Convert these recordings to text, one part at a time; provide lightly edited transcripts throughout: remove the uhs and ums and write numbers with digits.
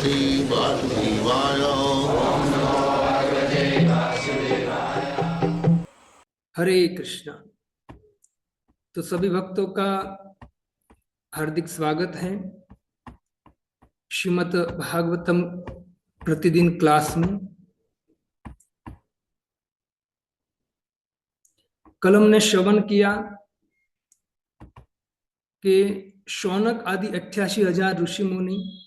भगवते वासुदेवाय। हरे कृष्णा। तो सभी भक्तों का हार्दिक स्वागत है श्रीमद् भागवतम प्रतिदिन क्लास में। कल हमने श्रवण किया कि शौनक आदि 88,000 ऋषि मुनि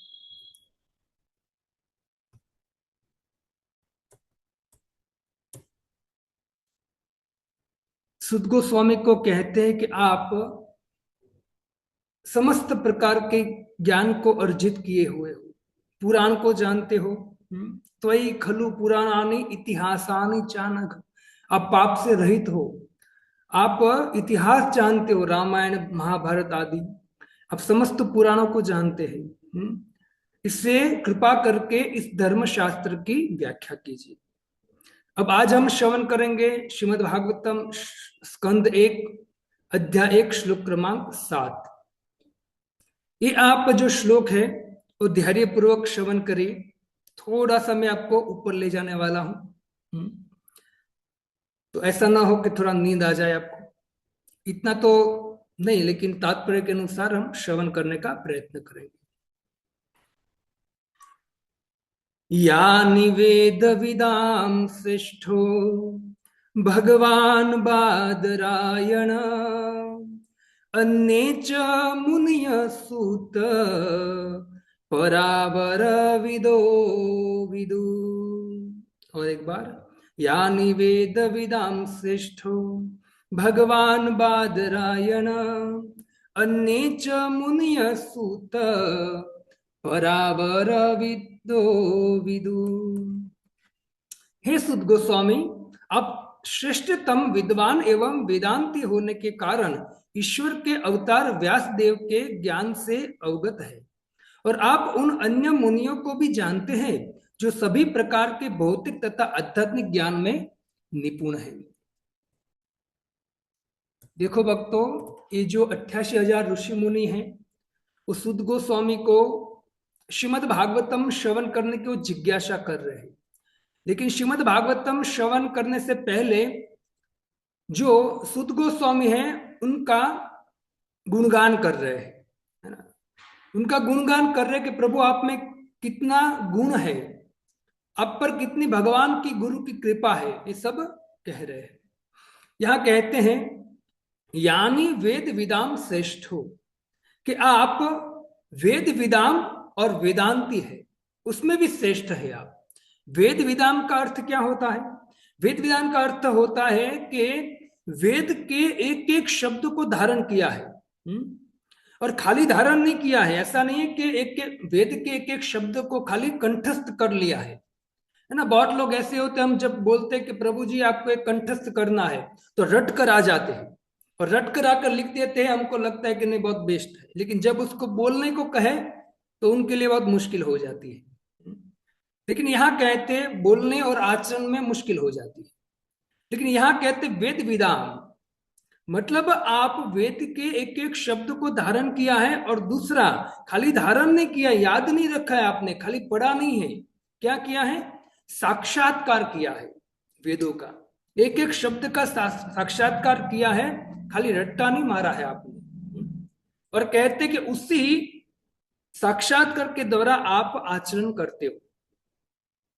सुत गोस्वामी को कहते हैं कि आप समस्त प्रकार के ज्ञान को अर्जित किए हुए हो, पुराण को जानते हो। त्वयि खलु पुराणानि इतिहासानि चानघ। आप पाप से रहित हो, आप इतिहास जानते हो, रामायण महाभारत आदि। आप समस्त पुराणों को जानते हैं। इससे कृपा करके इस धर्म शास्त्र की व्याख्या कीजिए। अब आज हम श्रवण करेंगे श्रीमद् भागवतम स्कंद 1 अध्याय 1 श्लोक क्रमांक 7। ये आप जो श्लोक है वो धैर्य पूर्वक श्रवण करिए। थोड़ा सा मैं आपको ऊपर ले जाने वाला हूं, तो ऐसा ना हो कि थोड़ा नींद आ जाए आपको। इतना तो नहीं, लेकिन तात्पर्य के अनुसार हम श्रवण करने का प्रयत्न करेंगे। यानि वेद विदाम श्रेष्ठो भगवान बादरायण अन्ये च मुनय सूत परावर विदो विदु। और एक बार, यानि वेद विदाम श्रेष्ठो भगवान बादरायण अन्ये च मुनय सूत परावर विदो विदु। हे सुत गोस्वामी, आप श्रेष्ठतम विद्वान एवं वेदांती होने के कारण ईश्वर के अवतार व्यास देव के ज्ञान से अवगत है, और आप उन अन्य मुनियों को भी जानते हैं जो सभी प्रकार के भौतिक तथा आध्यात्मिक ज्ञान में निपुण है। देखो भक्तों, ये जो 88,000 ऋषि मुनि हैं, वो सुत गोस्वामी को श्रीमद् भागवतम श्रवण करने की वो जिज्ञासा कर रहे हैं। लेकिन श्रीमद् भागवतम श्रवण करने से पहले जो सुत गोस्वामी हैं उनका गुणगान कर रहे हैं, है ना। उनका गुणगान कर रहे हैं कि प्रभु आप में कितना गुण है, आप पर कितनी भगवान की गुरु की कृपा है, ये सब कह रहे हैं। यहां कहते हैं यानी वेद विदाम श्रेष्ठ हो, कि आप वेद विदाम और वेदांती है, उसमें भी श्रेष्ठ है आप। वेद विदाम का अर्थ क्या होता है? वेद विदाम का अर्थ होता है कि वेद के एक एक शब्द को धारण किया है, और खाली धारण नहीं किया है। ऐसा नहीं है कि एक वेद के एक एक शब्द को खाली कंठस्थ कर लिया है ना। बहुत लोग ऐसे होते हैं, हम जब बोलते हैं कि प्रभु जी आपको एक कंठस्थ करना है, तो रट कर आ जाते हैं और रट कर आकर लिख देते हैं। हमको लगता है कि नहीं, बहुत बेस्ट है, लेकिन जब उसको बोलने को कहे तो उनके लिए बहुत मुश्किल हो जाती है। लेकिन यहाँ कहते हैं बोलने और आचरण में मुश्किल हो जाती है। लेकिन यहाँ कहते वेद विदाम, मतलब आप वेद के एक एक शब्द को धारण किया है, और दूसरा खाली धारण नहीं किया, याद नहीं रखा है आपने, खाली पढ़ा नहीं है, क्या किया है? साक्षात्कार किया है वेदों का। एक एक शब्द का साक्षात्कार किया है, खाली रट्टा नहीं मारा है आपने। और कहते कि उसी साक्षात्कार के द्वारा आप आचरण करते हो।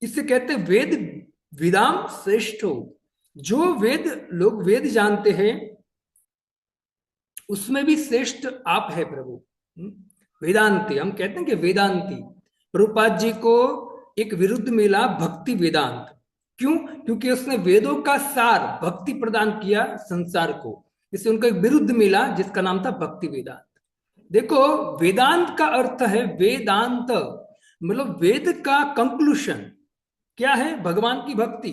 इससे कहते वेद विदाम श्रेष्ठ हो। जो वेद लोग वेद जानते हैं उसमें भी श्रेष्ठ आप है प्रभु। वेदांती, हम कहते हैं कि वेदांती। प्रभुपाद जी को एक विरुद्ध मिला भक्ति वेदांत। क्यों? क्योंकि उसने वेदों का सार भक्ति प्रदान किया संसार को। इससे उनका एक विरुद्ध मिला जिसका नाम था भक्ति वेदांत। देखो, वेदांत का अर्थ है वेदांत, मतलब वेद का कंक्लूशन क्या है? भगवान की भक्ति,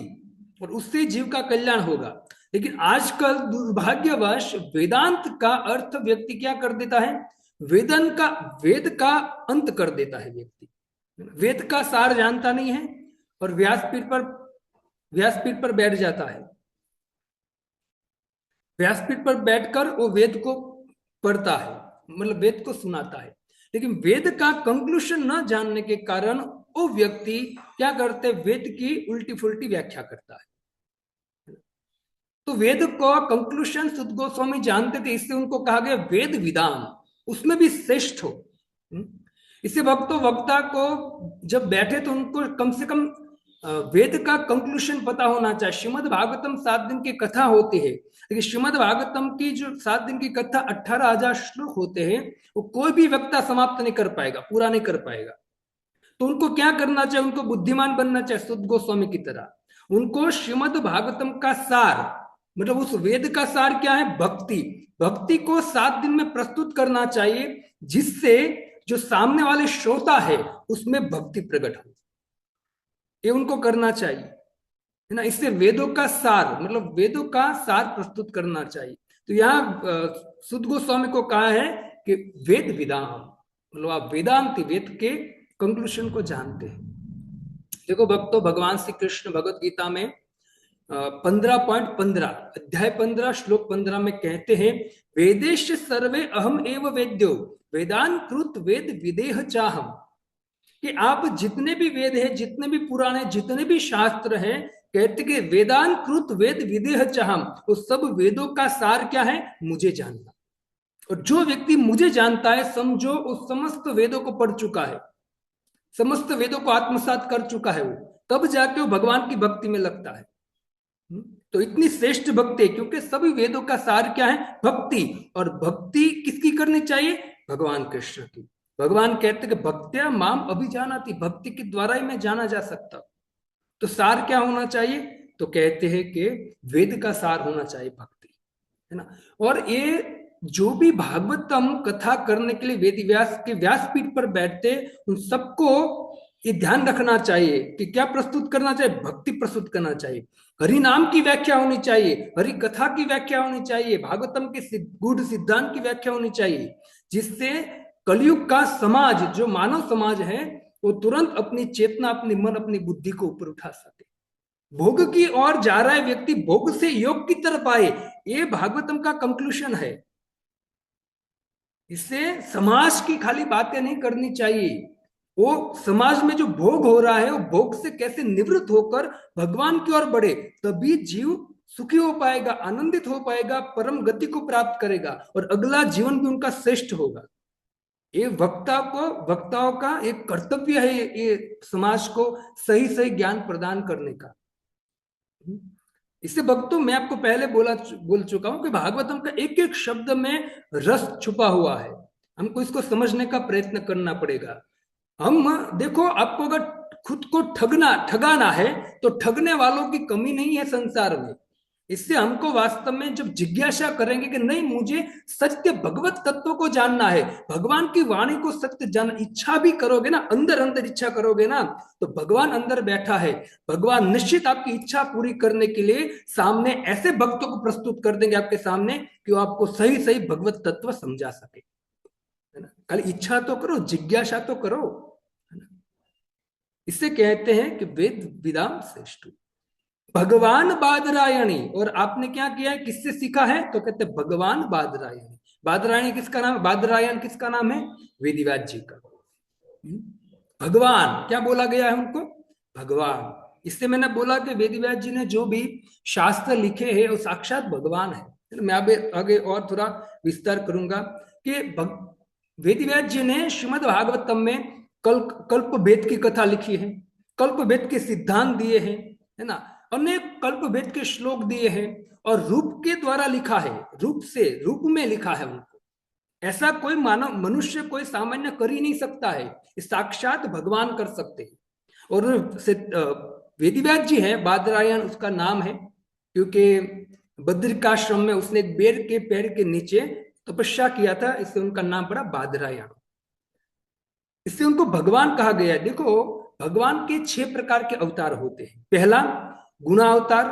और उससे जीव का कल्याण होगा। लेकिन आजकल दुर्भाग्यवश वेदांत का अर्थ व्यक्ति क्या कर देता है? वेद का अंत कर देता है व्यक्ति। वेद का सार जानता नहीं है और व्यासपीठ पर बैठ जाता है। व्यासपीठ पर बैठकर वो वेद को पढ़ता है, मतलब वेद को सुनाता है। लेकिन वेद का कंक्लूशन न जानने के कारण वो व्यक्ति क्या करते, वेद की उल्टी फुल्टी व्याख्या करता है। तो वेद को कंक्लूशन सुद गोस्वामी जानते थे, इससे उनको कहा गया वेद विदाम, उसमें भी श्रेष्ठ हो। इससे वक्ता को जब बैठे तो उनको कम से कम वेद का कंक्लूशन पता होना चाहिए। श्रीमद् भागवतम 7 दिन की कथा होती है, लेकिन श्रीमद् भागवतम की जो 7 दिन की कथा 18,000 श्लोक होते हैं, वो कोई भी वक्ता समाप्त नहीं कर पाएगा, पूरा नहीं कर पाएगा। तो उनको क्या करना चाहिए, उनको बुद्धिमान बनना चाहिए सुद गोस्वामी की तरह। उनको श्रीमद् भागवतम का सार, मतलब उस वेद का सार क्या है, भक्ति, भक्ति को 7 दिन में प्रस्तुत करना चाहिए, जिससे जो सामने वाले श्रोता है उसमें भक्ति प्रकट हो। ये उनको करना चाहिए, है ना। इससे वेदों का सार, मतलब वेदों का सार प्रस्तुत करना चाहिए। तो यहाँ सुद गोस्वामी को कहा है कि वेद विदाम, मतलब आप वेदांति, वेद के कंक्लूशन को जानते हैं। देखो भक्तों, भगवान श्री कृष्ण भगवत गीता में 15.15 अध्याय 15 श्लोक 15 में कहते हैं, वेदेश सर्वे अहम एव वेद्यो वेदान कृत वेद विदेह चाहम, कि आप जितने भी वेद हैं, जितने भी पुराने, जितने भी शास्त्र हैं, कहते कि वेदान कृत वेद विदेह चाहम, उस सब वेदों का सार क्या है, मुझे जानना। और जो व्यक्ति मुझे जानता है, समझो उस समस्त वेदों को पढ़ चुका है, समस्त वेदों को आत्मसात कर चुका है, वो तब जाके वो भगवान की भक्ति में लगता है। तो इतनी श्रेष्ठ भक्ति है, क्योंकि सभी वेदों का सार क्या है, भक्ति। और भक्ति किसकी करनी चाहिए, भगवान कृष्ण की। भगवान कहते कि भक्त्या माम अभिजानाति, भक्ति के द्वारा ही मैं जाना जा सकता। तो सार क्या होना चाहिए, तो कहते हैं कि वेद का सार होना चाहिए भक्ति, है ना। और ये जो भी भागवतम कथा करने के लिए वेद व्यास के व्यासपीठ पर बैठते, उन सबको ये ध्यान रखना चाहिए कि क्या प्रस्तुत करना चाहिए, भक्ति प्रस्तुत करना चाहिए। हरि नाम की व्याख्या होनी चाहिए, हरि कथा की व्याख्या होनी चाहिए, भागवतम के गूढ़ सिद्धांत की व्याख्या होनी चाहिए, जिससे कलयुग का समाज, जो मानव समाज है, वो तुरंत अपनी चेतना, अपनी मन, अपनी बुद्धि को ऊपर उठा सके। भोग की ओर जा रहा है व्यक्ति, भोग से योग की तरफ आए, ये भागवतम का कंक्लूशन है। इससे समाज की खाली बातें नहीं करनी चाहिए, वो समाज में जो भोग हो रहा है, वो भोग से कैसे निवृत्त होकर भगवान की ओर बढ़े, तभी जीव सुखी हो पाएगा, आनंदित हो पाएगा, परम गति को प्राप्त करेगा, और अगला जीवन भी उनका श्रेष्ठ होगा। ये वक्ताओं का एक कर्तव्य है, ये समाज को सही सही ज्ञान प्रदान करने का। इससे भक्तों, मैं आपको पहले बोल चुका हूं कि भागवतम का एक एक शब्द में रस छुपा हुआ है। हमको इसको समझने का प्रयत्न करना पड़ेगा। हम देखो, आपको अगर खुद को ठगाना है, तो ठगने वालों की कमी नहीं है संसार में। इससे हमको वास्तव में जब जिज्ञासा करेंगे कि नहीं, मुझे सत्य भगवत तत्व को जानना है, भगवान की वाणी को सत्य जान, इच्छा भी करोगे ना, अंदर अंदर इच्छा करोगे ना, तो भगवान अंदर बैठा है। भगवान निश्चित आपकी इच्छा पूरी करने के लिए सामने ऐसे भक्तों को प्रस्तुत कर देंगे आपके सामने, कि वो आपको सही सही भगवत तत्व समझा सके, है ना। खाली इच्छा तो करो, जिज्ञासा तो करो, है ना। इससे कहते हैं कि वेद विदाम श्रेष्ठ भगवान बादरायणी। और आपने क्या किया है, किससे सीखा है, तो कहते भगवान बादरायणी। बादरायणी किसका नाम, बादरायण किसका नाम है, वेदव्यास जी का। भगवान क्या बोला गया है उनको, भगवान। इससे मैंने बोला कि वेदव्यास जी ने जो भी शास्त्र लिखे हैं, वो साक्षात भगवान है। मैं आगे और थोड़ा विस्तार करूंगा कि वेदव्यास जी ने श्रीमद् भागवतम में कल्प भेद की कथा लिखी है, कल्प भेद के सिद्धांत दिए हैं, है ना। अनेक कल्प भेद के श्लोक दिए हैं, और रूप के द्वारा लिखा है, रूप में लिखा है उनको। ऐसा कोई मानव मनुष्य, कोई सामान्य कर ही नहीं सकता है, साक्षात भगवान कर सकते हैं। और वेदव्यास जी है, बादरायण उसका नाम है, क्योंकि बद्रिकाश्रम में उसने एक बेर के पेड़ के नीचे तपस्या किया था, इससे उनका नाम पड़ा बादरायण। इससे उनको भगवान कहा गया है। देखो, भगवान के 6 प्रकार के अवतार होते हैं। पहला गुणावतार,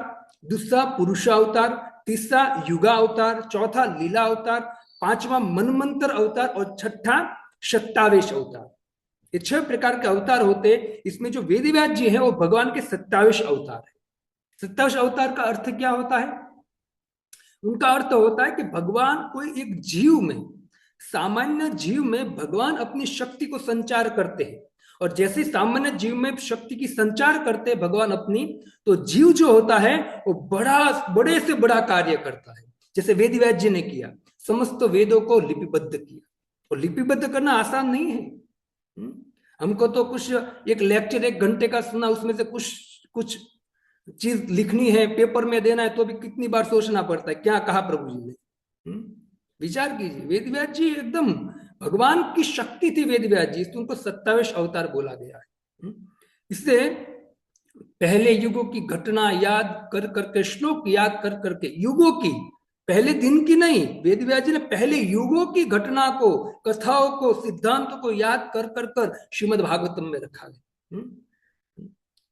दूसरा पुरुषावतार, तीसरा युगावतार, चौथा लीला अवतार, पांचवा मनमंत्र अवतार, और छठा सत्तावेश अवतार। ये 6 प्रकार के अवतार होते। इसमें जो वेदव्यास जी हैं, वो भगवान के 27 अवतार है। 27 अवतार का अर्थ क्या होता है, उनका अर्थ होता है कि भगवान कोई एक जीव में सामान्य जीव में भगवान अपनी शक्ति को संचार करते हैं, और जैसे सामान्य जीव में शक्ति की संचार करते हैं भगवान अपनी, तो जीव जो होता है वो बड़े से बड़ा कार्य करता है। जैसे वेद व्यास जी ने किया, समस्त वेदों को लिपिबद्ध किया, और लिपिबद्ध करना आसान नहीं है। हमको तो कुछ एक लेक्चर 1 घंटे का सुना, उसमें से कुछ चीज लिखनी है, पेपर में देना है, तो भी कितनी बार सोचना पड़ता है क्या कहा प्रभु जी ने। विचार कीजिए, वेद व्यास जी एकदम भगवान की शक्ति थी वेद व्यास जी, इसलिए उनको 27 अवतार बोला गया है। इससे पहले युगों की घटना याद कर करके, श्लोक याद कर करके, युगों की, पहले दिन की नहीं, वेद व्यास जी ने पहले युगों की घटना को, कथाओं को, सिद्धांतों को याद कर कर कर श्रीमद् भागवतम में रखा है।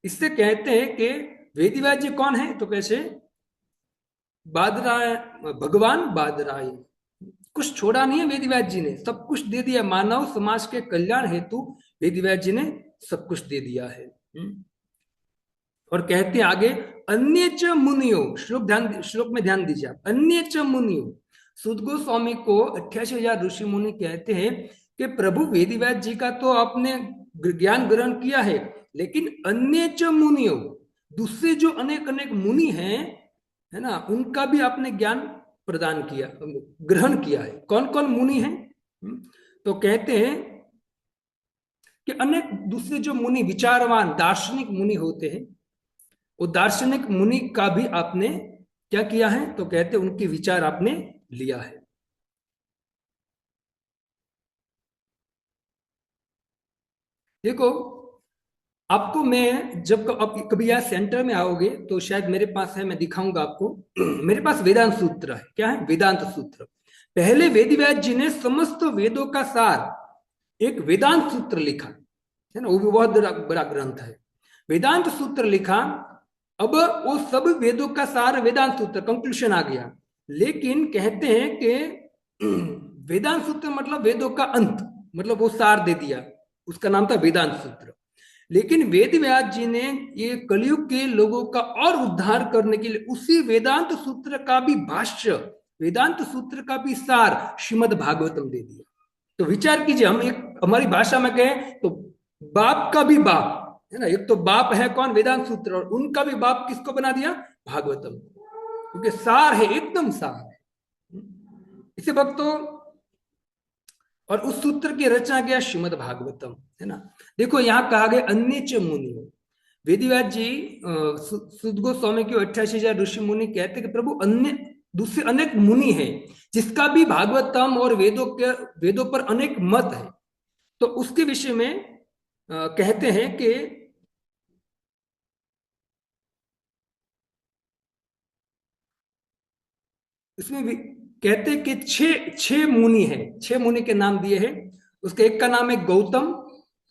इससे कहते हैं कि वेद व्यास जी कौन है, तो कैसे बादराय, भगवान बादराय, कुछ छोड़ा नहीं है वेद व्यास जी ने, सब कुछ दे दिया। मानव समाज के कल्याण हेतु वेद व्यास जी ने सब कुछ दे दिया है। और कहते हैं आगे, अन्य च मुनियो, श्लोक में ध्यान दीजिए आप, अन्य च मुनियो, सुद गोस्वामी को 88,000 ऋषि मुनि कहते हैं कि प्रभु वेद व्यास जी का तो आपने ज्ञान ग्रहण किया है, लेकिन अन्य च मुनियो, दूसरे जो अनेक अनेक मुनि हैं, है ना, उनका भी आपने ज्ञान प्रदान किया, ग्रहण किया है। कौन कौन मुनि हैं? तो कहते हैं कि अनेक दूसरे जो मुनि, विचारवान दार्शनिक मुनि होते हैं, वो दार्शनिक मुनि का भी आपने क्या किया है, तो कहते हैं उनके विचार आपने लिया है। देखो, आपको मैं जब कभी यहाँ सेंटर में आओगे तो शायद मेरे पास है, मैं दिखाऊंगा आपको। मेरे पास वेदांत सूत्र है। क्या है? वेदांत सूत्र। पहले वेद व्यास जी ने समस्त वेदों का सार एक वेदांत सूत्र लिखा है ना, वो भी बहुत बड़ा ग्रंथ है, वेदांत सूत्र लिखा। अब वो सब वेदों का सार वेदांत सूत्र, कंक्लूजन आ गया। लेकिन कहते हैं कि वेदांत सूत्र मतलब वेदों का अंत, मतलब वो सार दे दिया, उसका नाम था वेदांत सूत्र। लेकिन वेद व्यास जी ने ये कलयुग के लोगों का और उद्धार करने के लिए उसी वेदांत सूत्र का भी भाष्य, वेदांत सूत्र का भी सार श्रीमद् भागवतम दे दिया। तो विचार कीजिए, हम एक हमारी भाषा में कहें तो बाप का भी बाप है ना, एक तो बाप है कौन? वेदांत सूत्र, और उनका भी बाप किसको बना दिया? भागवतम, क्योंकि सार है, एकदम सार है इसे भक्तों। और उस सूत्र की रचना किया श्रीमद् भागवतम, है ना। देखो यहाँ कहा गया अन्य च मुनियो, वेद व्यास जी सुद गोस्वामी की 88,000 ऋषि मुनि कहते कि प्रभु अन्य दूसरे अनेक मुनि हैं जिसका भी भागवतम और वेदों पर अनेक मत है। तो उसके विषय में कहते हैं कि इसमें भी कहते हैं कि छह मुनि हैं, 6 मुनि के नाम दिए हैं। उसके एक का नाम है गौतम,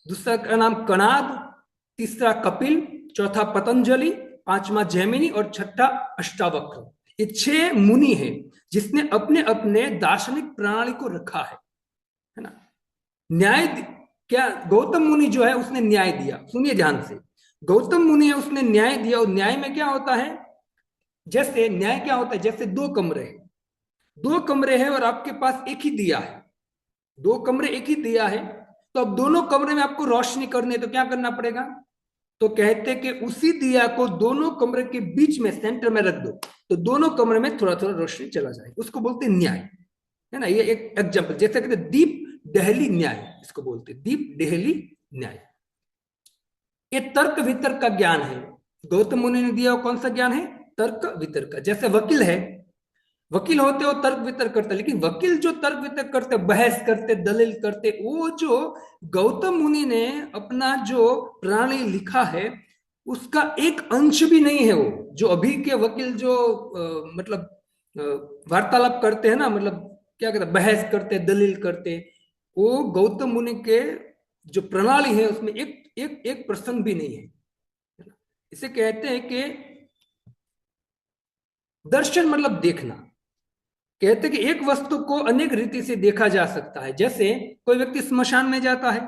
दूसरा का नाम कणाद, तीसरा कपिल, चौथा पतंजलि, पांचवा जैमिनी और छठा अष्टावक्र। ये 6 मुनि हैं जिसने अपने अपने दार्शनिक प्रणाली को रखा है ना। न्याय क्या? गौतम मुनि जो है उसने न्याय दिया, सुनिए ध्यान से। गौतम मुनि है, उसने न्याय दिया, और न्याय में क्या होता है? जैसे न्याय क्या होता है, जैसे 2 कमरे हैं और आपके पास एक ही दिया है, 2 कमरे एक ही दिया है, तो अब दोनों कमरे में आपको रोशनी करनी है तो क्या करना पड़ेगा? तो कहते कि उसी दिया को दोनों कमरे के बीच में सेंटर में रख दो, तो दोनों कमरे में थोड़ा थोड़ा रोशनी चला जाए, उसको बोलते हैं न्याय, है ना। ये एक एग्जाम्पल, जैसे कहते दीप दहली न्याय, इसको बोलते दीप दहली न्याय। ये तर्क वितर्क का ज्ञान है, गौतम मुनि ने दिया। कौन सा ज्ञान है? तर्क वितर्क का। जैसे वकील है, वकील होते हो तर्क वितर्क करते, लेकिन वकील जो तर्क वितर्क करते, बहस करते, दलील करते, वो जो गौतम मुनि ने अपना जो प्रणाली लिखा है उसका एक अंश भी नहीं है वो। जो अभी के वकील जो मतलब वार्तालाप करते हैं ना, मतलब क्या कहते हैं, बहस करते, दलील करते, वो गौतम मुनि के जो प्रणाली है उसमें एक प्रसंग भी नहीं है। इसे कहते हैं कि दर्शन मतलब देखना। कहते कि एक वस्तु को अनेक रीति से देखा जा सकता है। जैसे कोई व्यक्ति स्मशान में जाता है,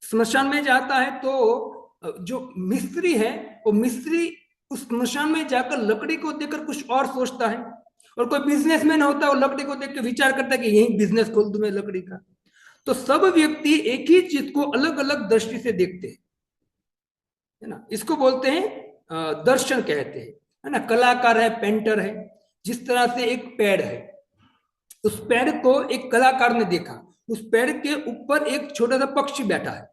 स्मशान में जाता है तो जो मिस्त्री है वो मिस्त्री उस स्मशान में जाकर लकड़ी को देखकर कुछ और सोचता है, और कोई बिजनेसमैन होता है, वो लकड़ी को देख के विचार करता है कि यही बिजनेस खोल दूं मैं लकड़ी का। तो सब व्यक्ति एक ही चीज को अलग अलग दृष्टि से देखते हैं, है ना। इसको बोलते हैं दर्शन कहते हैं, है ना। कलाकार है, पेंटर है, जिस तरह से एक पेड़ है, उस पेड़ को एक कलाकार ने देखा, उस पेड़ के ऊपर एक छोटा सा पक्षी बैठा है,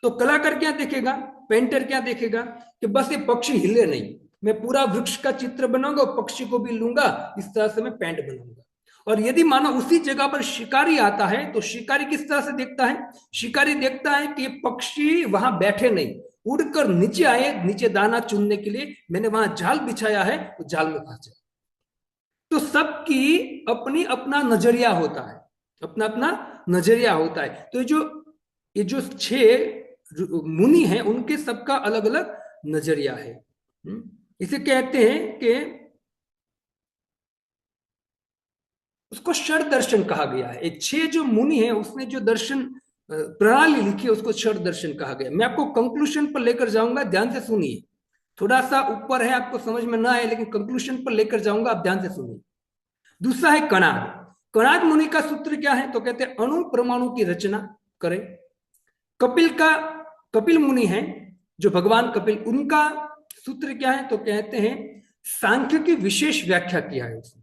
तो कलाकार क्या देखेगा, पेंटर क्या देखेगा कि बस ये पक्षी हिले नहीं, मैं पूरा वृक्ष का चित्र बनाऊंगा, पक्षी को भी लूंगा, इस तरह से मैं पेंट बनाऊंगा। और यदि मानो उसी जगह पर शिकारी आता है, तो शिकारी किस तरह से देखता है, शिकारी देखता है कि पक्षी वहां बैठे नहीं, उड़कर नीचे आए, नीचे दाना चुनने के लिए मैंने वहां जाल बिछाया है, तो जाल में फंस जाए। तो सबकी अपनी अपना नजरिया होता है, अपना अपना नजरिया होता है। तो ये जो 6 मुनि हैं, उनके सबका अलग अलग नजरिया है। इसे कहते हैं कि उसको षड दर्शन कहा गया है। एक 6 जो मुनि है, उसने जो दर्शन प्रणाली लिखी है, उसको षड दर्शन कहा गया। मैं आपको कंक्लूजन पर लेकर जाऊंगा, ध्यान से सुनिए। थोड़ा सा ऊपर है, आपको समझ में ना आए, लेकिन कंक्लूजन पर लेकर जाऊंगा, आप ध्यान से सुनिए। दूसरा है कणाद। कणाद मुनि का सूत्र क्या है, तो कहते हैं अणु परमाणु की रचना करें। कपिल मुनि है, जो भगवान कपिल, उनका सूत्र क्या है, तो कहते हैं सांख्य की विशेष व्याख्या किया है उसने।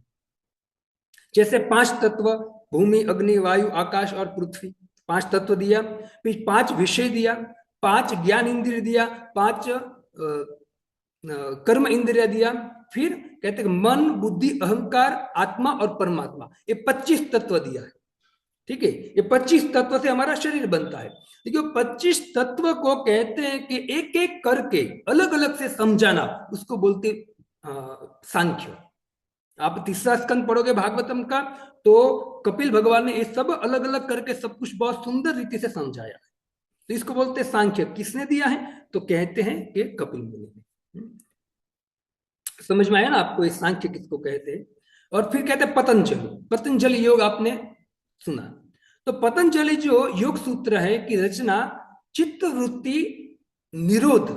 जैसे 5 तत्व, भूमि, अग्नि, वायु, आकाश और पृथ्वी, 5 तत्व दिया, फिर 5 विषय दिया, 5 ज्ञान इंद्रिय दिया, 5 कर्म इंद्रिय दिया, फिर कहते हैं मन, बुद्धि, अहंकार, आत्मा और परमात्मा, ये 25 तत्व दिया है। ठीक है, ये 25 तत्व से हमारा शरीर बनता है। देखिए 25 तत्व को कहते हैं कि एक एक करके अलग अलग से समझाना, उसको बोलते सांख्य। आप 3रा स्कंद पढ़ोगे भागवतम का, तो कपिल भगवान ने ये सब अलग अलग करके सब कुछ बहुत सुंदर रीति से समझाया है। तो इसको बोलते हैं सांख्य। किसने दिया है, तो कहते हैं कि कपिल मुनि ने। समझ में आया ना आपको, ये सांख्य किसको कहते हैं। और फिर कहते हैं पतंजलि। पतंजलि योग आपने सुना। तो पतंजलि जो योग सूत्र है की रचना चित्त वृत्ति निरोध,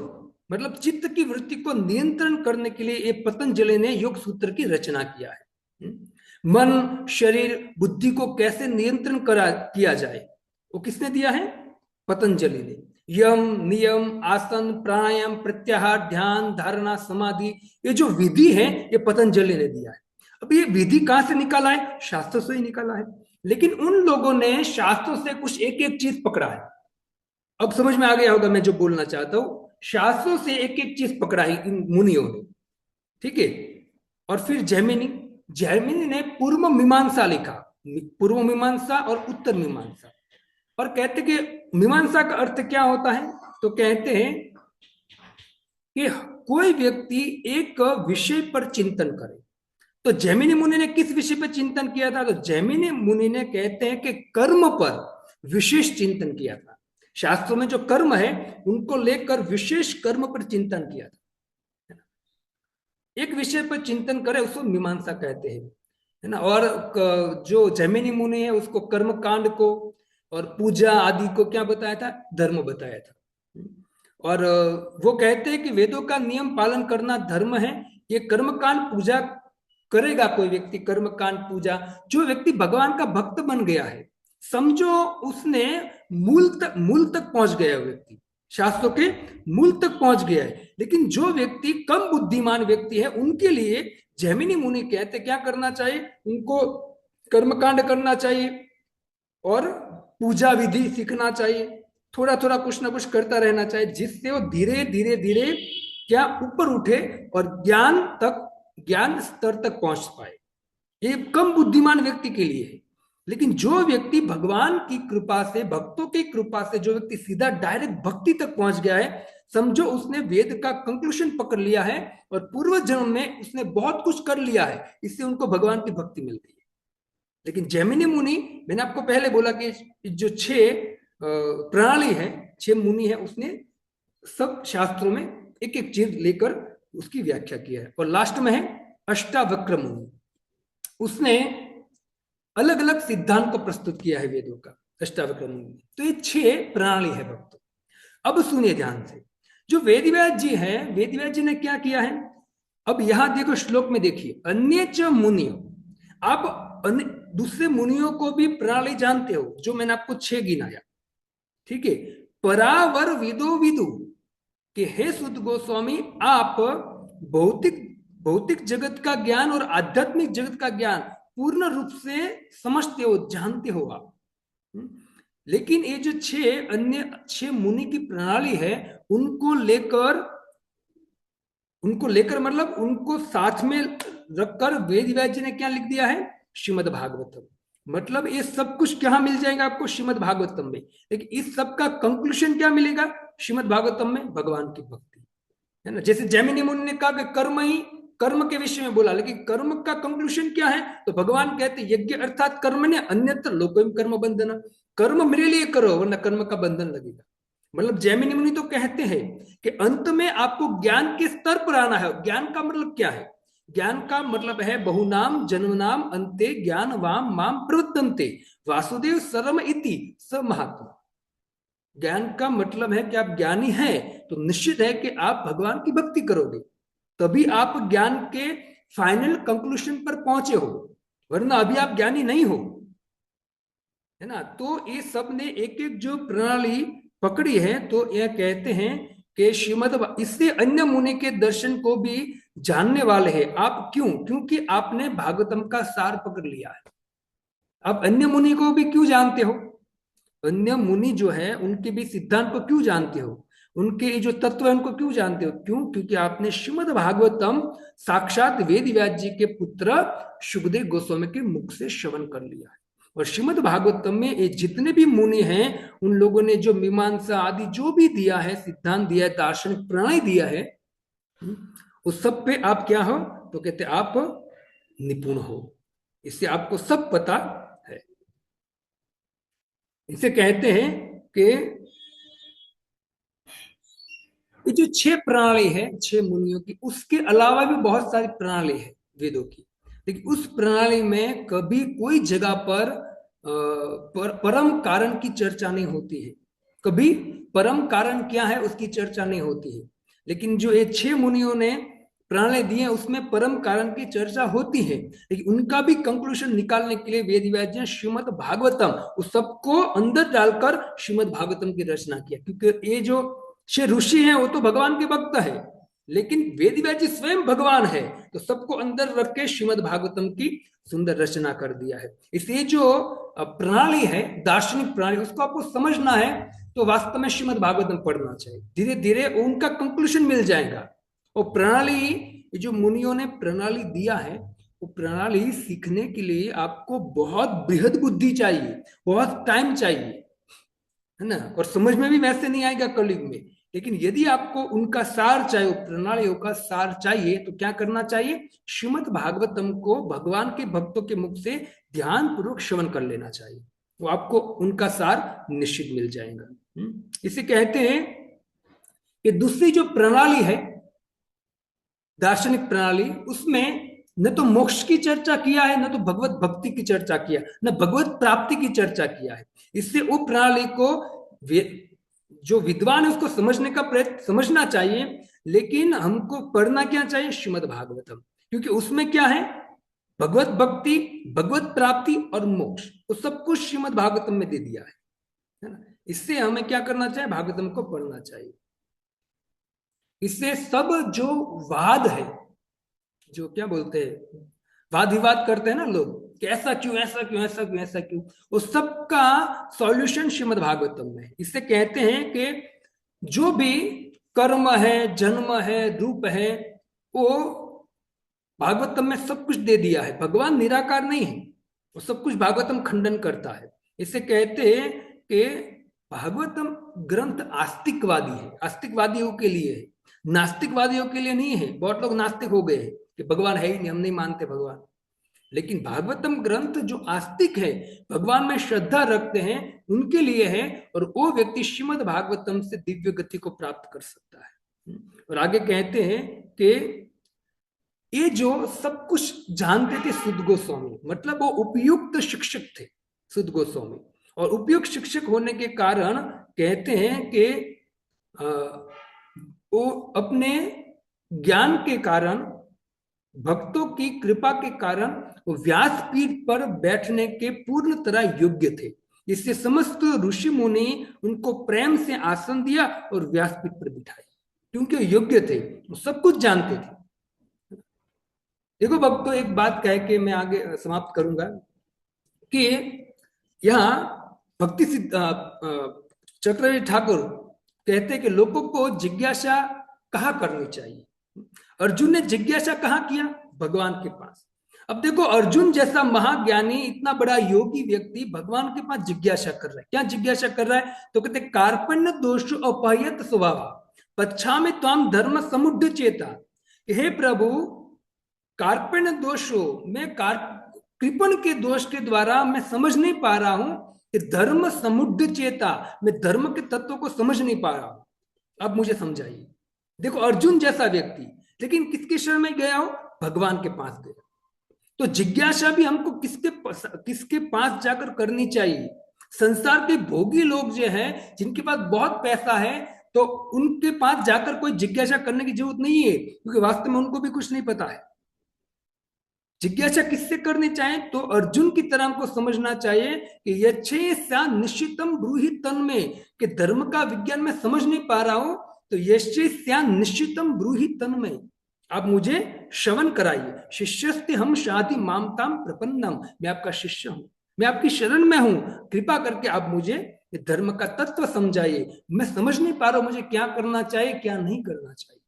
मतलब चित्त की वृत्ति को नियंत्रण करने के लिए ये पतंजलि ने योग सूत्र की रचना किया है। मन, शरीर, बुद्धि को कैसे नियंत्रण किया जाए, वो किसने दिया है, पतंजलि ने। यम, नियम, आसन, प्राणायाम, प्रत्याहार, ध्यान, धारणा, समाधि, ये जो विधि है, ये पतंजलि ने दिया है। अब ये विधि कहां से निकाला है, शास्त्रों से ही निकाला है। लेकिन उन लोगों ने शास्त्रों से कुछ एक एक चीज पकड़ा है। अब समझ में आ गया होगा मैं जो बोलना चाहता हूं। शास्त्रों से एक एक चीज पकड़ा है इन मुनियों ने, ठीक है। और फिर जैमिनी ने पूर्व मीमांसा लिखा, पूर्व मीमांसा और उत्तर मीमांसा। और कहते कि मीमांसा का अर्थ क्या होता है, तो कहते हैं कि कोई व्यक्ति एक विषय पर चिंतन करे। तो जैमिनी मुनि ने किस विषय पर चिंतन किया था, तो जैमिनी मुनि ने कहते हैं कि कर्म पर विशेष चिंतन किया था। शास्त्रों में जो कर्म है उनको लेकर विशेष कर्म पर चिंतन किया था। एक विषय पर चिंतन करे उसको मीमांसा कहते हैं, है ना। और जो जैमिनी मुनि है उसको कर्म कांड को और पूजा आदि को क्या बताया था, धर्म बताया था। और वो कहते हैं कि वेदों का नियम पालन करना धर्म है। ये कर्मकांड पूजा करेगा कोई व्यक्ति, कर्मकांड पूजा, जो व्यक्ति भगवान का भक्त बन गया है, समझो उसने मूल तक पहुंच गया व्यक्ति, शास्त्रों के मूल तक पहुंच गया है। लेकिन जो व्यक्ति कम बुद्धिमान व्यक्ति है, उनके लिए जैमिनी मुनि कहते क्या करना चाहिए, उनको कर्मकांड करना चाहिए और पूजा विधि सीखना चाहिए, थोड़ा थोड़ा कुछ ना कुछ करता रहना चाहिए, जिससे वो धीरे धीरे धीरे क्या ऊपर उठे और ज्ञान स्तर तक पहुंच पाए। ये कम बुद्धिमान व्यक्ति के लिए है। लेकिन जो व्यक्ति भगवान की कृपा से, भक्तों की कृपा से, जो व्यक्ति सीधा डायरेक्ट भक्ति तक पहुंच गया है, समझो उसने वेद का कंक्लूजन पकड़ लिया है और पूर्व जन्म में उसने बहुत कुछ कर लिया है, इससे उनको भगवान की भक्ति मिलती है। लेकिन जैमिनी मुनि, मैंने आपको पहले बोला कि जो 6 प्रणाली है, 6 मुनि है, उसने सब शास्त्रों में एक एक चीज लेकर उसकी व्याख्या किया है। और लास्ट में है अष्टावक्र मुनि, उसने अलग अलग सिद्धांत को प्रस्तुत किया है वेदों का, अष्टावक्र मुनि। तो ये 6 प्रणाली है भक्तों। अब सुनिए ध्यान से, जो वेदव्यास जी है, वेदव्यास जी ने क्या किया है, अब यहां देखो श्लोक में देखिए, अन्य च मुनियो, आप दूसरे मुनियों को भी प्रणाली जानते हो, जो मैंने आपको 6 गिनाया, ठीक है। परावर विदो विदु कि हे सुत गोस्वामी, आप भौतिक भौतिक जगत का ज्ञान और आध्यात्मिक जगत का ज्ञान पूर्ण रूप से समझते हो, जानते हो आप। लेकिन ये जो 6 मुनि की प्रणाली है, उनको लेकर मतलब उनको साथ में रखकर वेद व्यास जी ने क्या लिख दिया है? श्रीमद् भागवतम। मतलब ये सब कुछ कहाँ मिल जाएगा आपको? श्रीमद् भागवतम में। लेकिन इस सब का कंक्लूजन क्या मिलेगा श्रीमद् भागवतम में? भगवान की भक्ति, है ना। जैसे जैमिनी मुनि ने कहा कि कर्म ही, कर्म के विषय में बोला, लेकिन कर्म का कंक्लूजन क्या है? तो भगवान कहते यज्ञ अर्थात कर्म ने, अन्यत्र लोकोयम कर्म बंधन। कर्म मेरे लिए करो, वरना कर्म का बंधन लगेगा। मतलब जैमिनी मुनि तो कहते हैं कि अंत में आपको ज्ञान के स्तर पर आना है। ज्ञान का मतलब क्या है? ज्ञान का मतलब है बहुनाम जन्मनाम अंते ज्ञान वाम माम प्रवर्तन्ते वासुदेव सर्वम इति स महात्मा। ज्ञान का मतलब है कि आप ज्ञानी हैं तो निश्चित है कि आप भगवान की भक्ति करोगे, तभी आप ज्ञान के फाइनल कंक्लूजन पर पहुंचे हो, वरना अभी आप ज्ञानी नहीं हो, है ना। तो ये सब ने एक एक जो प्रणाली पकड़ी है, तो यह कहते हैं कि श्रीमद्, इससे अन्य मुनि के दर्शन को भी जानने वाले हैं आप। क्यों? क्योंकि आपने भागवतम का सार पकड़ लिया है। आप अन्य मुनि को भी क्यों जानते हो? अन्य मुनि जो है उनके भी सिद्धांत को क्यों जानते हो? उनके जो तत्व है उनको क्यों जानते हो? क्यों? क्योंकि आपने श्रीमद् भागवतम साक्षात वेद व्यास जी के पुत्र सुखदेव गोस्वामी के मुख से श्रवण कर लिया है। और श्रीमद् भागवतम में ये जितने भी मुनि हैं, उन लोगों ने जो मीमांसा आदि जो भी दिया है, सिद्धांत दिया है, दार्शनिक प्रणाली दिया है, उस सब पे आप क्या हो? तो कहते आप निपुण हो, इससे आपको सब पता है। इसे कहते हैं कि ये जो 6 प्रणाली है 6 मुनियों की, उसके अलावा भी बहुत सारी प्रणाली है वेदों की, लेकिन उस प्रणाली में कभी कोई जगह पर परम कारण की चर्चा नहीं होती है। कभी परम कारण क्या है उसकी चर्चा नहीं होती है। लेकिन जो ये 6 मुनियों ने प्रणाली दी है, उसमें परम कारण की चर्चा होती है, लेकिन उनका भी कंक्लूजन निकालने के लिए वेद व्यास जी ने श्रीमद् भागवतम उस सबको अंदर डालकर श्रीमद् भागवतम की रचना किया। क्योंकि ये जो 6 ऋषि हैं वो तो भगवान के भक्त है, लेकिन वेद व्यास जी स्वयं भगवान है, तो सबको अंदर रख के श्रीमद् भागवतम की सुंदर रचना कर दिया है। इसलिए जो प्रणाली है, दार्शनिक प्रणाली, उसको आपको समझना है तो वास्तव में श्रीमद् भागवतम पढ़ना चाहिए। धीरे धीरे उनका कंक्लूजन मिल जाएगा। और प्रणाली, जो मुनियों ने प्रणाली दिया है, वो प्रणाली सीखने के लिए आपको बहुत बृहद बुद्धि चाहिए, बहुत टाइम चाहिए, है ना। और समझ में भी वैसे नहीं आएगा कलयुग में। लेकिन यदि आपको उनका सार चाहिए, प्रणालियों का सार चाहिए, तो क्या करना चाहिए? श्रीमद् भागवतम को भगवान के भक्तों के मुख से ध्यान पूर्वक श्रवण कर लेना चाहिए, तो आपको उनका सार निश्चित मिल जाएगा। इसे कहते हैं कि दूसरी जो प्रणाली है दार्शनिक प्रणाली, उसमें न तो मोक्ष की चर्चा किया है, न तो भगवत भक्ति की चर्चा किया, न भगवत प्राप्ति की चर्चा किया है। इससे वो प्रणाली को जो विद्वान है उसको समझने का प्रयत्न समझना चाहिए, लेकिन हमको पढ़ना क्या चाहिए? श्रीमद् भागवतम। क्योंकि उसमें क्या है? भगवत भक्ति, भगवत प्राप्ति और मोक्ष, वो सब कुछ श्रीमद् भागवतम में दे दिया है ना। इससे हमें क्या करना चाहिए? भागवतम को पढ़ना चाहिए। इससे सब जो वाद है, जो क्या बोलते हैं, वाद विवाद करते हैं ना लोग कि ऐसा क्यों, ऐसा क्यों, ऐसा क्यों, ऐसा क्यों, उस सब का सॉल्यूशन श्रीमद् भागवतम में। इससे कहते हैं कि जो भी कर्म है, जन्म है, रूप है, वो भागवतम में सब कुछ दे दिया है। भगवान निराकार नहीं है, वो सब कुछ भागवतम खंडन करता है। इसे कहते हैं कि भागवतम ग्रंथ आस्तिकवादी है, आस्तिकवादियों के लिए है, नास्तिकवादियों के लिए नहीं है। बहुत लोग नास्तिक हो गए हैं कि भगवान है ही नहीं, हम नहीं मानते भगवान। लेकिन भागवतम ग्रंथ जो आस्तिक है, भगवान में श्रद्धा रखते हैं, उनके लिए है। और वो व्यक्ति श्रीमद् भागवतम से दिव्य गति को प्राप्त कर सकता है। और आगे कहते हैं कि ये जो सब कुछ जानते थे सुद गोस्वामी, मतलब वो उपयुक्त शिक्षक थे सुद गोस्वामी। और उपयुक्त शिक्षक होने के कारण कहते हैं कि वो अपने ज्ञान के कारण भक्तों की कृपा के कारण वो व्यासपीठ पर बैठने के पूर्ण तरह योग्य थे। इससे समस्त ऋषि मुनि उनको प्रेम से आसन दिया और व्यासपीठ पर बिठाए, क्योंकि वो योग्य थे, वो सब कुछ जानते थे। देखो भक्तों, एक बात कह के मैं आगे समाप्त करूंगा कि यहाँ भक्ति सिद्ध चक्रवर्ती ठाकुर कहते हैं कि लोगों को जिज्ञासा कहाँ करनी चाहिए। अर्जुन ने जिज्ञासा कहाँ किया? भगवान के पास। अब देखो, अर्जुन जैसा महाज्ञानी, इतना बड़ा योगी व्यक्ति भगवान के पास जिज्ञासा कर रहा है। क्या जिज्ञासा कर रहा है? तो कहते कार्पण्य दोष अपहयत स्वभाव पच्छा में त्वाम धर्म समुद्ध चेता। हे प्रभु, कार्पण्य दोषों में कृपण के दोष के द्वारा मैं समझ नहीं पा रहा हूं कि धर्म समुद्ध चेता, मैं धर्म के तत्व को समझ नहीं पा रहा हूं, अब मुझे समझाइए। देखो, अर्जुन जैसा व्यक्ति, लेकिन किसके शरण में गया हो? भगवान के पास गया। तो जिज्ञासा भी हमको किसके पास जाकर करनी चाहिए? संसार के भोगी लोग जो हैं, जिनके पास बहुत पैसा है, तो उनके पास जाकर कोई जिज्ञासा करने की जरूरत नहीं है, क्योंकि वास्तव में उनको भी कुछ नहीं पता है। जिज्ञासा किससे करनी चाहिए? तो अर्जुन की तरह हमको समझना चाहिए कि यच्छेषा निश्चितम ब्रूहि तन्मे, कि धर्म का विज्ञान मैं समझ नहीं पा रहा हूं, तो यच्छेषा निश्चितम ब्रूहि तन्मे, आप मुझे श्रवण कराइए। शिष्यस्ते हम शादी मामताम प्रपन्नम, मैं आपका शिष्य हूं, मैं आपकी शरण में हूं, कृपा करके आप मुझे धर्म का तत्व समझाइए। मैं समझ नहीं पा रहा हूं मुझे क्या करना चाहिए, क्या नहीं करना चाहिए।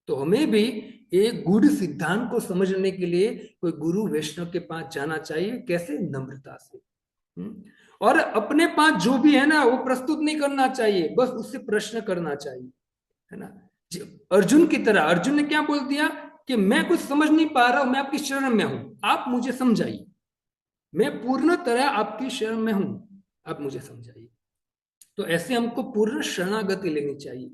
तो हमें भी एक गूढ़ सिद्धांत को समझने के लिए कोई गुरु वैष्णव के पास जाना चाहिए। कैसे? नम्रता से। और अपने पास जो भी है ना, वो प्रस्तुत नहीं करना चाहिए, बस उससे प्रश्न करना चाहिए, है ना। अर्जुन की तरह, अर्जुन ने क्या बोल दिया कि मैं कुछ समझ नहीं पा रहा हूं, मैं आपकी शरण में हूं, आप मुझे समझाइए, मैं पूर्ण तरह आपकी शरण में हूं, आप मुझे समझाइए। तो ऐसे हमको पूर्ण शरणागति लेनी चाहिए।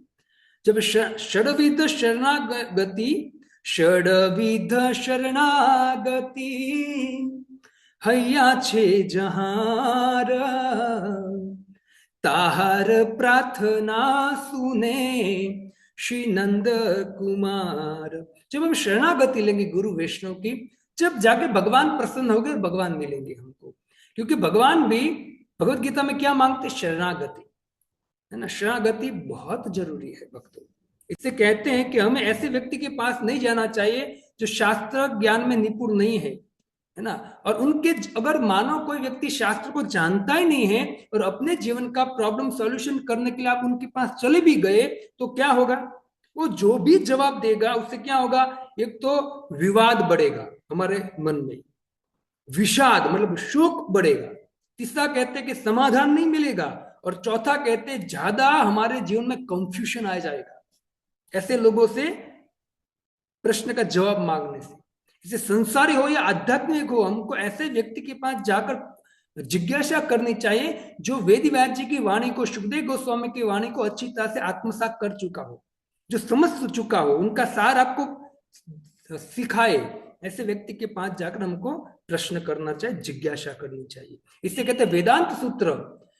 जब षडविध शरणागति, षडविध शरणागति हैया छे जहार, ताहार प्रार्थना सुने श्री नंद कुमार। जब हम शरणागति लेंगे गुरु वैष्णव की, जब जाके भगवान प्रसन्न हो गए, भगवान मिलेंगे हमको। क्योंकि भगवान भी भगवत गीता में क्या मांगते? शरणागति, है ना। शरणागति बहुत जरूरी है भक्तों। इससे कहते हैं कि हमें ऐसे व्यक्ति के पास नहीं जाना चाहिए जो शास्त्र ज्ञान में निपुण नहीं है, है ना। और उनके, अगर मानो कोई व्यक्ति शास्त्र को जानता ही नहीं है और अपने जीवन का प्रॉब्लम सॉल्यूशन करने के लिए आप उनके पास चले भी गए, तो क्या होगा? वो जो भी जवाब देगा उससे क्या होगा? एक तो विवाद बढ़ेगा हमारे मन में, विषाद मतलब शोक बढ़ेगा। तीसरा कहते हैं कि समाधान नहीं मिलेगा, और चौथा कहते हैं ज्यादा हमारे जीवन में कंफ्यूजन आ जाएगा ऐसे लोगों से प्रश्न का जवाब मांगने से। इसे संसारी हो या आध्यात्मिक हो, हमको ऐसे व्यक्ति के पास जाकर जिज्ञासा करनी चाहिए जो वेद व्यास जी की वाणी को, सुखदेव गोस्वामी की वाणी को अच्छी तरह से आत्मसात कर चुका हो, जो समझ चुका हो, उनका सार आपको सिखाए। ऐसे व्यक्ति के पास जाकर हमको प्रश्न करना चाहिए, जिज्ञासा करनी चाहिए। इससे कहते हैं वेदांत सूत्र,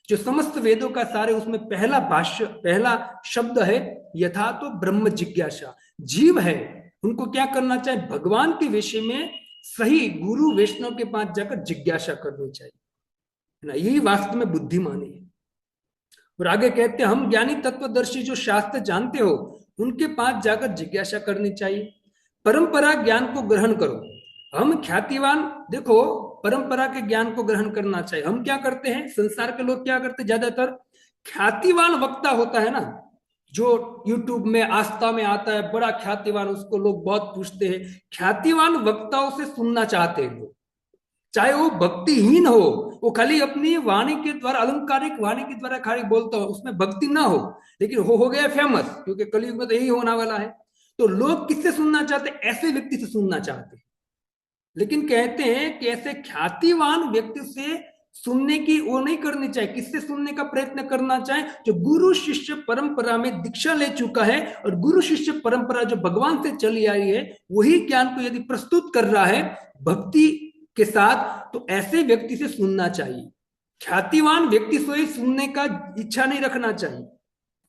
जो समस्त वेदों का सार है, उसमें पहला भाष्य, पहला शब्द है यथा तो ब्रह्म जिज्ञासा। जीव है, उनको क्या करना चाहिए? भगवान के विषय में सही गुरु वैष्णव के पास जाकर जिज्ञासा करनी चाहिए, है ना। यही वास्तव में बुद्धिमानी है। और आगे कहते हैं हम ज्ञानी तत्वदर्शी जो शास्त्र जानते हो, उनके पास जाकर जिज्ञासा करनी चाहिए। परंपरा ज्ञान को ग्रहण करो। हम ख्यातिवान, देखो, परंपरा के ज्ञान को ग्रहण करना चाहिए। हम क्या करते हैं? संसार के लोग क्या करते हैं? ज्यादातर ख्यातिवान वक्ता होता है ना, जो यूट्यूब में, आस्था में आता है, बड़ा ख्यातिवान, उसको लोग बहुत पूछते हैं। ख्यातिवान वक्ताओं से सुनना चाहते हैं लोग, चाहे वो भक्तिहीन हो, वो खाली अपनी वाणी के द्वारा, अलंकारिक वाणी के द्वारा खाली बोलता हो, उसमें भक्ति ना हो, लेकिन हो गया फेमस, क्योंकि कलयुग में तो यही होने वाला है। तो लोग किससे सुनना चाहते? ऐसे व्यक्ति से सुनना चाहते हैं। लेकिन कहते हैं कि ऐसे ख्यातिवान व्यक्ति से सुनने की वो नहीं करनी चाहिए। किससे सुनने का प्रयत्न करना चाहिए? जो गुरु शिष्य परंपरा में दीक्षा ले चुका है, और गुरु शिष्य परंपरा जो भगवान से चली आई है, वही ज्ञान को यदि प्रस्तुत कर रहा है भक्ति के साथ, तो ऐसे व्यक्ति से सुनना चाहिए। ख्यातिवान व्यक्ति से सुनने का इच्छा नहीं रखना चाहिए,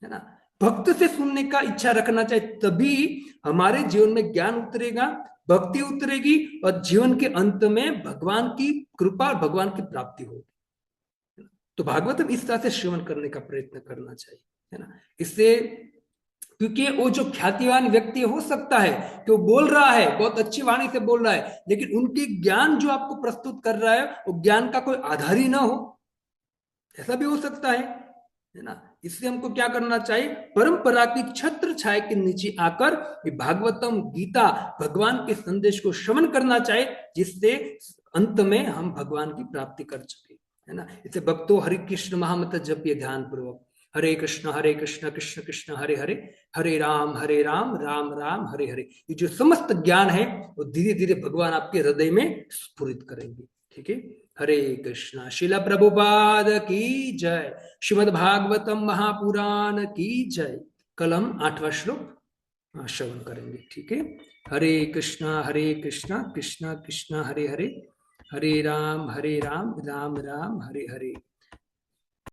है ना। भक्त से सुनने का इच्छा रखना चाहिए, तभी हमारे जीवन में ज्ञान उतरेगा, भक्ति उतरेगी और जीवन के अंत में भगवान की कृपा और भगवान की प्राप्ति होगी। तो भागवतम इस तरह से श्रवण करने का प्रयत्न करना चाहिए, है ना। इससे, क्योंकि वो जो ख्यातिवान व्यक्ति हो सकता है कि वो बोल रहा है, बहुत अच्छी वाणी से बोल रहा है, लेकिन उनकी ज्ञान जो आपको प्रस्तुत कर रहा है वो ज्ञान का कोई आधार ही ना हो, ऐसा भी हो सकता है ना। इसलिए हमको क्या करना चाहिए, परंपरा की छत्र छाया के नीचे आकर भागवतम गीता भगवान के संदेश को श्रवण करना चाहिए, जिससे अंत में हम भगवान की प्राप्ति कर सके, है ना। इसे भक्तों हरि कृष्ण महामंत्र जपिए ध्यान पूर्वक, हरे कृष्ण कृष्ण कृष्ण हरे हरे, हरे राम राम राम हरे हरे। ये जो समस्त ज्ञान है वो धीरे धीरे भगवान आपके हृदय में स्फुरित करेंगे, ठीक है। हरे कृष्णा। शिला प्रभुपाद की जय। श्रीमद् भागवतम महापुराण की जय। कल हम 8वां श्लोक श्रवण करेंगे, ठीक है। हरे कृष्णा कृष्णा कृष्णा हरे हरे, हरे राम राम राम हरे हरे।